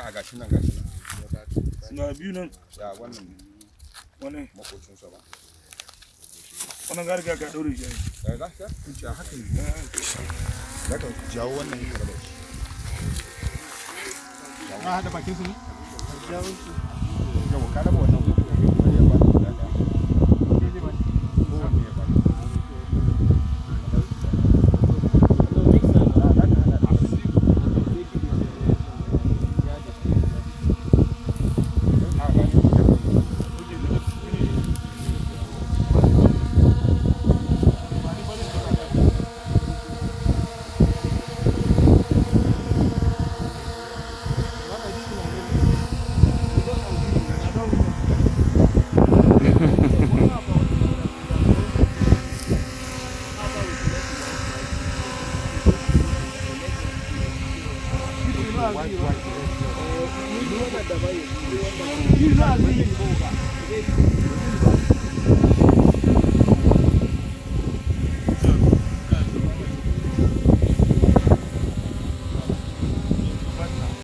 a gashi nan gashi nan suna biyu nan ya wannan wani makocin sa ba wannan garga ka daure shi ga ka ci haka ne zaka jawo wannan ka da shi ya hada bakin su ne jawo su yau ka raba wannan ko ya ba da da ne ba ko ne ba White.